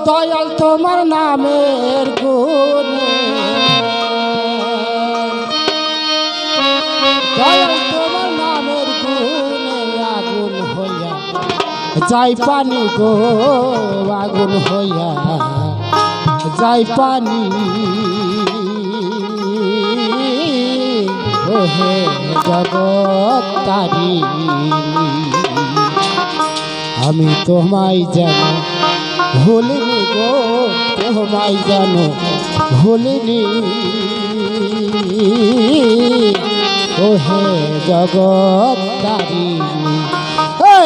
দয়াল তোমার নামের গুণে দয়াল তোমার নামের গুণে আগুন হইয়া যাই পানি গো আগুন হইয়া যাই পানি ওহে জগৎ তারিণী আমি তোমায় জানো ভুলিনি গো তোমায় জানো ভুলিনি ওহে জগৎ তারিণী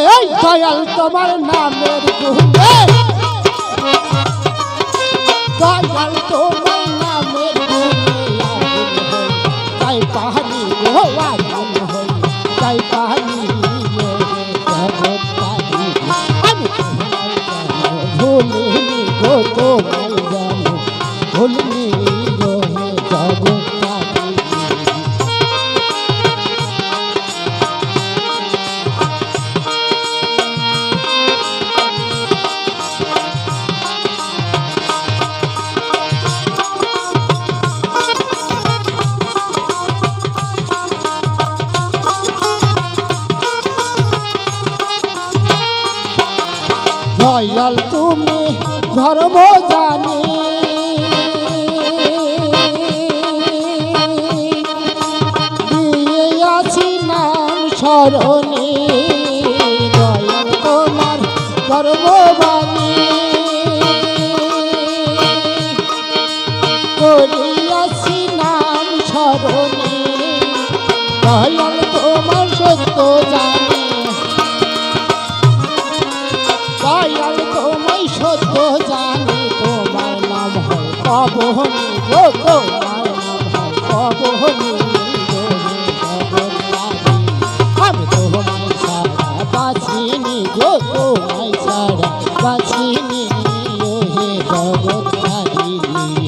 এই দয়াল তোমার নামের গুণে দয়াল তোমার নামের গুণে তাই পাহাড়ি গো আগুন হই তাই পাহাড়ি জগৎ তারিণী আমি তোমায় জানো ভুলিনি গো তোমায় জানো ভুলিনি গো জগৎ দয়াল তুমি ধর্ম জানি দিয়ে আছি নাম স্মরণে দয়াল তোমার ধর্ম বাণী করিয়াছি নাম স্মরণে দয়াল তোমার সত্য জানি দয়াল তোমায় সত্য জানি তোমার নাম হয় পাবনি গো তোমার নাম হয় পাবনি আমি তোমায় ছাড়া বাঁচিনি গো তোমায় ছাড়া বাঁচিনি হে জগৎ তারিণী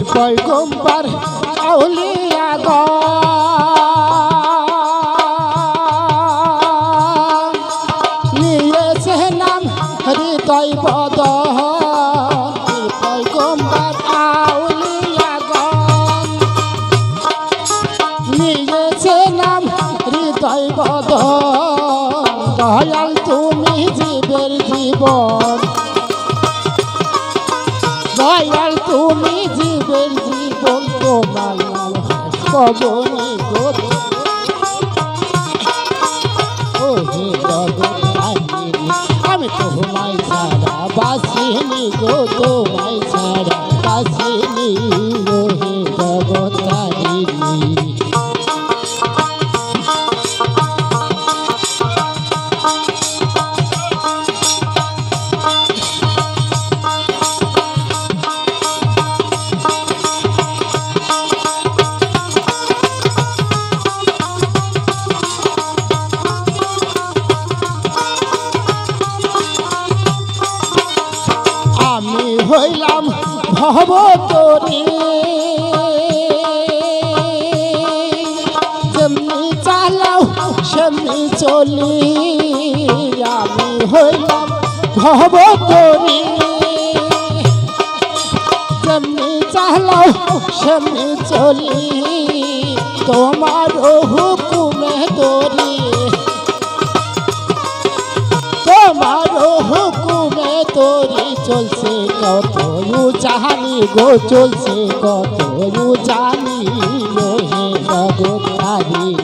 পয়গম্বর আউলিয়া গো নিয়েছে নাম হৃদয় বদন পয়গম্বর আউলিয়া গো নিয়েছে নাম হৃদয় বদন দয়াল তুমি জীবের জীবন দয়াল তুমি জীবের জীবন তোমার নাম পবনি গো ওহে জগৎ তারিণী আমি তোমায় ছাড়া বাঁচিনি গো তোমায় ছাড়া বাঁচিনি ওহে জগৎ তারিণী আমি হইলাম ভবতরী যেমনি চালাও সেমনি চলি আমি হইলাম ভবতরী যেমনি চালাও সেমনি চলি তোমার হুকুমে দরি তোমার হুকুমে তোরি চলছে কত জানি গো চলছে কত জানি হে জগৎ তারিণী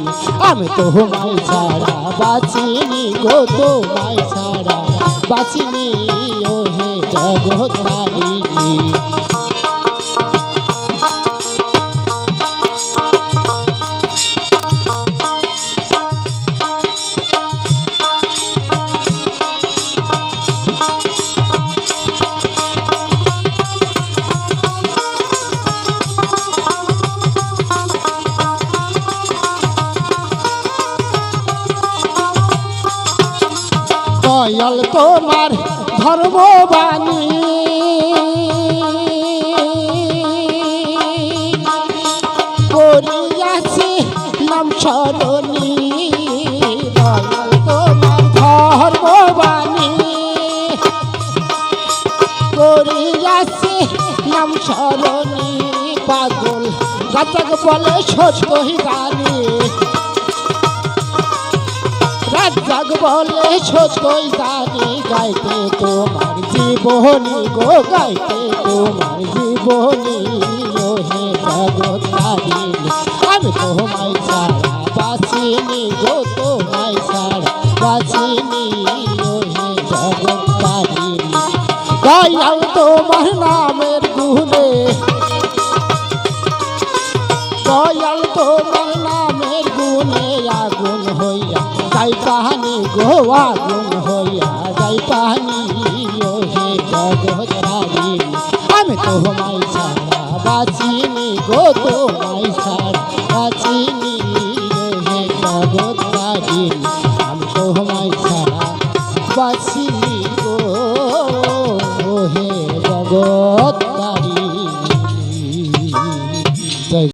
আমি তোমায় ছাড়া বাঁচিনি গো তোমায় ছাড়া বাঁচিনি ও হে জগৎ তারিণী দয়াল তোমার ধর্মবাণী করিয়াছি নাম স্মরণী দয়াল তোমার ধর্মবাণী করিয়াছি নাম স্মরণী পাগল রাজাক বলে সোজ কহি জানি রাজাক বলে সোজ কই জানি গাইতে তোমার জীবনী গো গাইতে তোমার জীবনী হে জগৎ তারিণী আমি তোমায় ছাড়া বাঁচিনি গো তোমায় ছাড়া বাঁচিনি হে জগৎ তারিণী দয়াল তোমার নামের গুণে দয়াল তোমার নামের গুণে আগুন হইয়া যাই পাহানি গো আগুন হইয়া যাই পাহানি হে জগৎ তারিণী আমি তোমায় ছাড়া বাঁচিনি গো তোমায় ছাড়া বাঁচিনি হে জগৎ তারিণী আমি তোমায় ছাড়া বাঁচি